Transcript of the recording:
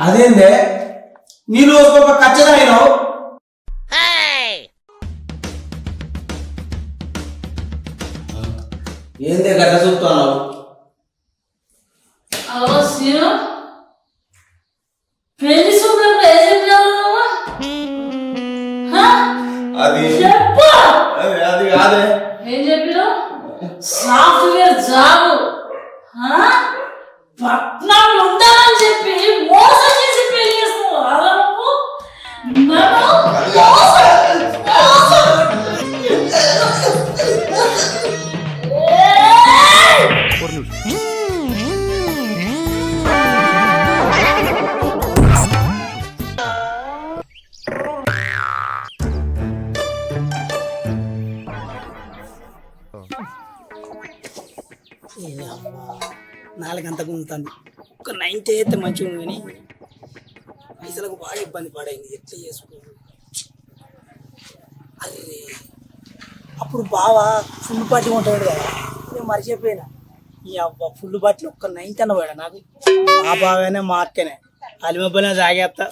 అదేందే నీ రోజుకొక ఖచ్చితంగా అయినావు. ఏందే గట్ట చూస్తున్నావు? పెళ్లి చూపులకు ఏం చెప్పినావు? అది చెప్పు. అది కాదే. ఏం చెప్పినావు? సాఫ్ట్వేర్ జాబ్ పట్నంలో ఉండాలని చెప్పి మోసం చేసి పెళ్లి చేస్తున్నావు. అలా నాలుగంత గుంతుంది. ఒక 90 అయితే మంచిగా ఉంది కానీ పైసలకు బాగా ఇబ్బంది పడైంది. ఎట్లా చేసుకోవాలి? అరే అప్పుడు బావా ఫుల్ పార్టీ ఉంటాడు కదా, నేను మర్చిపోయినా. ఈ అబ్బా ఫుల్ పార్టీ ఒక్క 90 అన్నవాడా నాకు. మా బాగానే మా అక్కనే అలిమబ్బనే తాగేస్తా.